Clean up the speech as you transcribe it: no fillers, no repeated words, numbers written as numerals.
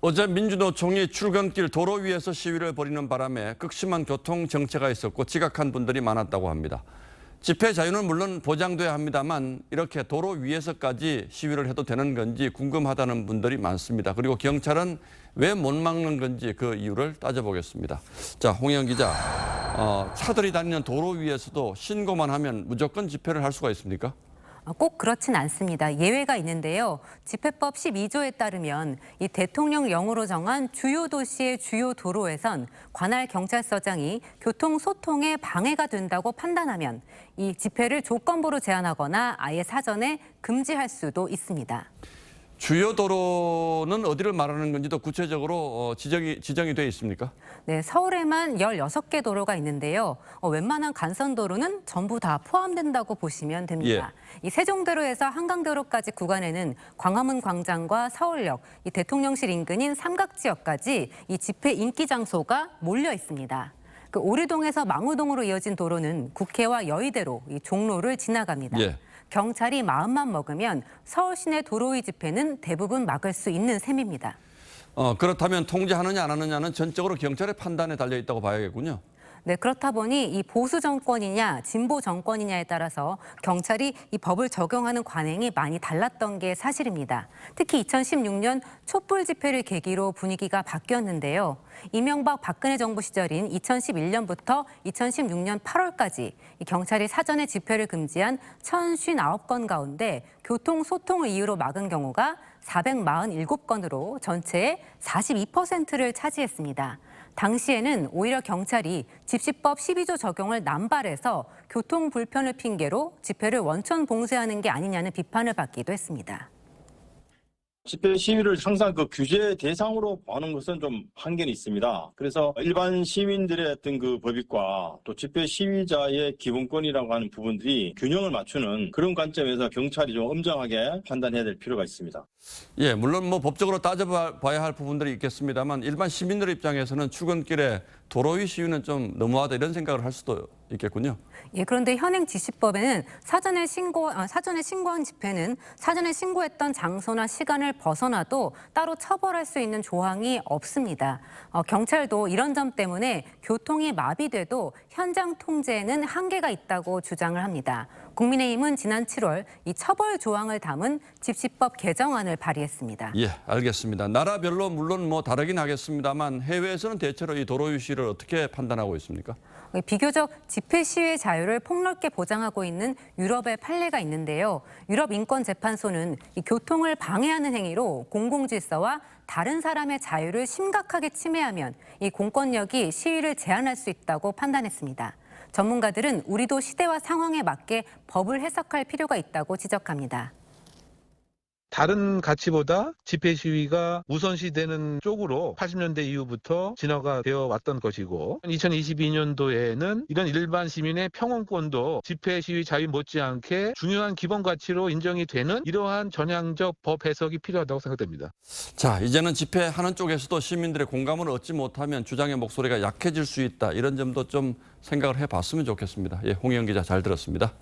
어제 민주노총이 출근길 도로 위에서 시위를 벌이는 바람에 극심한 교통 정체가 있었고 지각한 분들이 많았다고 합니다. 집회 자유는 물론 보장돼야 합니다만 이렇게 도로 위에서까지 시위를 해도 되는 건지 궁금하다는 분들이 많습니다. 그리고 경찰은 왜 못 막는 건지 그 이유를 따져보겠습니다. 자, 홍영 기자, 차들이 다니는 도로 위에서도 신고만 하면 무조건 집회를 할 수가 있습니까? 꼭 그렇진 않습니다. 예외가 있는데요. 집회법 12조에 따르면 이 대통령령으로 정한 주요 도시의 주요 도로에선 관할 경찰서장이 교통 소통에 방해가 된다고 판단하면 이 집회를 조건부로 제한하거나 아예 사전에 금지할 수도 있습니다. 주요 도로는 어디를 말하는 건지도 구체적으로 지정이 돼 있습니까? 네, 서울에만 16개 도로가 있는데요. 웬만한 간선도로는 전부 다 포함된다고 보시면 됩니다. 이 세종대로에서 한강대로까지 구간에는 광화문 광장과 서울역, 이 대통령실 인근인 삼각지역까지 이 집회 인기 장소가 몰려 있습니다. 그 오류동에서 망우동으로 이어진 도로는 국회와 여의대로 이 종로를 지나갑니다. 경찰이 마음만 먹으면 서울 시내 도로 위 집회는 대부분 막을 수 있는 셈입니다. 그렇다면 통제하느냐 안 하느냐는 전적으로 경찰의 판단에 달려 있다고 봐야겠군요. 네, 그렇다 보니 이 보수 정권이냐 진보 정권이냐에 따라서 경찰이 이 법을 적용하는 관행이 많이 달랐던 게 사실입니다. 특히 2016년 촛불 집회를 계기로 분위기가 바뀌었는데요. 이명박 박근혜 정부 시절인 2011년부터 2016년 8월까지 경찰이 사전에 집회를 금지한 1,059건 가운데 교통소통을 이유로 막은 경우가 447건으로 전체의 42%를 차지했습니다. 당시에는 오히려 경찰이 집시법 12조 적용을 남발해서 교통 불편을 핑계로 집회를 원천 봉쇄하는 게 아니냐는 비판을 받기도 했습니다. 집회 시위를 항상 그 규제 대상으로 보는 것은 좀 한계는 있습니다. 그래서 일반 시민들의 어떤 그 법익과 또 집회 시위자의 기본권이라고 하는 부분들이 균형을 맞추는 그런 관점에서 경찰이 좀 엄정하게 판단해야 될 필요가 있습니다. 예, 물론 뭐 법적으로 따져봐야 할 부분들이 있겠습니다만 일반 시민들 입장에서는 출근길에 도로 위 시위는 좀 너무하다 이런 생각을 할 수도 있겠군요. 예, 그런데 현행 지시법에는 사전에 신고한 집회는 사전에 신고했던 장소나 시간을 벗어나도 따로 처벌할 수 있는 조항이 없습니다. 경찰도 이런 점 때문에 교통이 마비돼도 현장 통제에는 한계가 있다고 주장을 합니다. 국민의힘은 지난 7월 이 처벌 조항을 담은 집시법 개정안을 발의했습니다. 예, 알겠습니다. 나라별로 물론 뭐 다르긴 하겠습니다만 해외에서는 대체로 이 도로 위 시위를 어떻게 판단하고 있습니까? 비교적 집회 시위의 자유를 폭넓게 보장하고 있는 유럽의 판례가 있는데요. 유럽인권재판소는 이 교통을 방해하는 행위로 공공질서와 다른 사람의 자유를 심각하게 침해하면 이 공권력이 시위를 제한할 수 있다고 판단했습니다. 전문가들은 우리도 시대와 상황에 맞게 법을 해석할 필요가 있다고 지적합니다. 다른 가치보다 집회 시위가 우선시되는 쪽으로 80년대 이후부터 진화가 되어 왔던 것이고 2022년도에는 이런 일반 시민의 평온권도 집회 시위 자유 못지않게 중요한 기본 가치로 인정이 되는 이러한 전향적 법 해석이 필요하다고 생각됩니다. 자, 이제는 집회하는 쪽에서도 시민들의 공감을 얻지 못하면 주장의 목소리가 약해질 수 있다. 이런 점도 좀 생각을 해봤으면 좋겠습니다. 예, 홍영 기자 잘 들었습니다.